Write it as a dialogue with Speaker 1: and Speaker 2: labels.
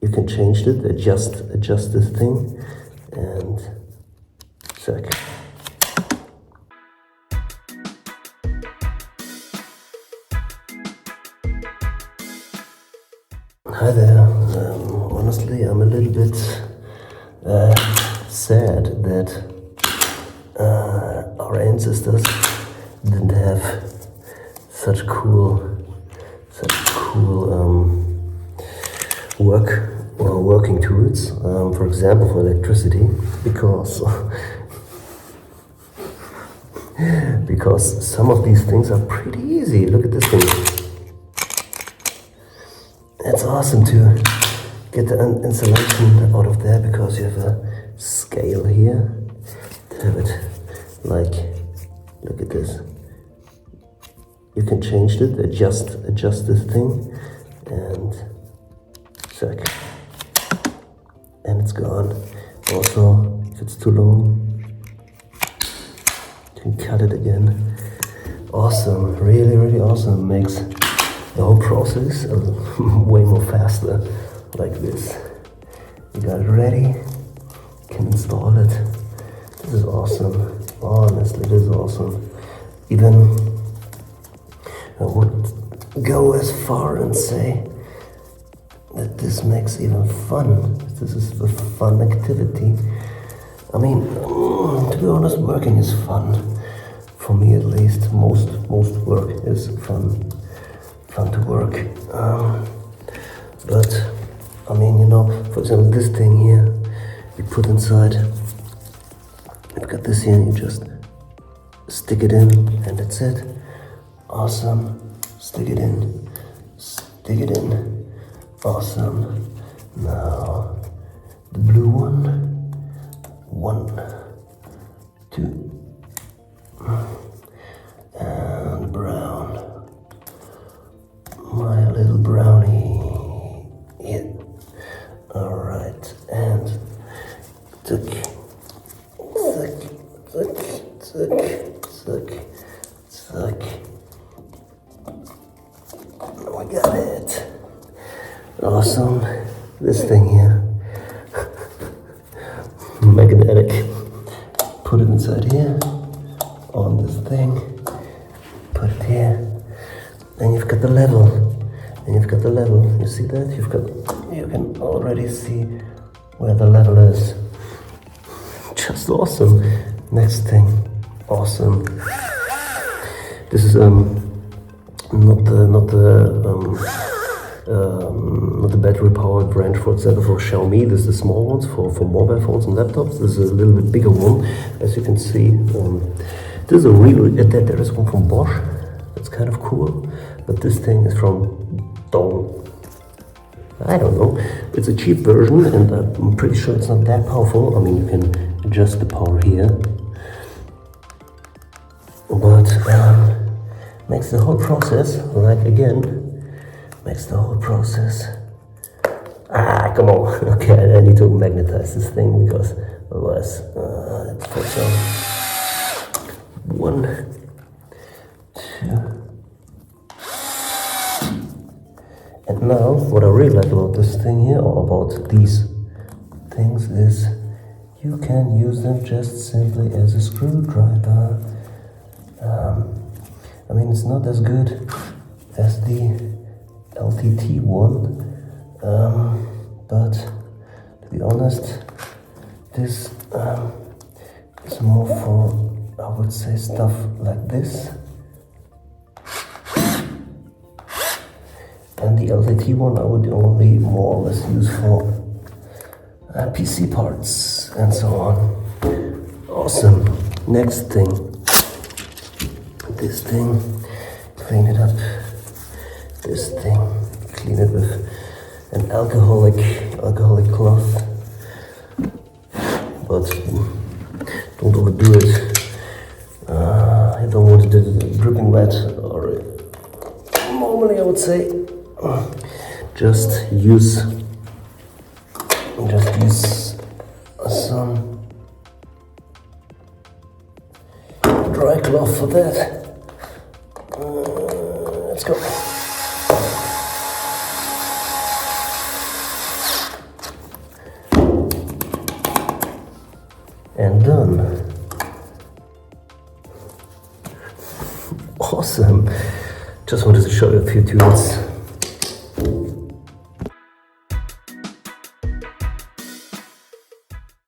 Speaker 1: You can change it, adjust this thing, and check. Hi there. Honestly, I'm a little bit sad that our ancestors didn't have such cool working tools, for example for electricity, because some of these things are pretty easy. Look at this thing. It's awesome to get the insulation out of there because you have a scale here to have it like, look at this. You can change it, adjust this thing, and check. And it's gone. Also, if it's too long, you can cut it again. Awesome, really, really awesome. Makes the whole process way more faster, like this. You got it ready, can install it. This is awesome. Honestly, this is awesome. Even I would go as far and say that this makes even fun. This is a fun activity. I mean, to be honest, working is fun. For me at least, most work is fun to work. But I mean, you know, for example, this thing here, you put inside. You've got this here, and you just stick it in, and that's it. Awesome. Stick it in. Awesome. Now the blue one. 1, 2, and brown. My little brownie. Yeah. All right. And tuck. We got it. Awesome. This thing here. Magnetic. Put it inside here. On this thing. Put it here. And you've got the level. You see that? You can already see where the level is. Just awesome. Next thing. Awesome. This is not the battery powered branch, for example, for Xiaomi. This is the small ones for mobile phones and laptops. This is a little bit bigger one, as you can see. This is a there is one from Bosch. That's kind of cool. But this thing is from Dong. I don't know. It's a cheap version, and I'm pretty sure it's not that powerful. I mean, you can adjust the power here, but makes the whole process, like again, makes the whole process. Come on. Okay, I need to magnetize this thing because otherwise it's for some. 1, 2. And now, what I really like about this thing here, or about these things, is you can use them just simply as a screwdriver. I mean, it's not as good as the LTT one, but to be honest, this is more for, I would say, stuff like this. And the LTT one I would only more or less use for PC parts and so on. Awesome. Next thing. This thing. Clean it up. This thing. Clean it with an alcoholic cloth. But don't overdo it. I don't want it dripping wet, or normally I would say just use some dry cloth for that. Let's go. and done. Awesome. Just wanted to show you a few tools.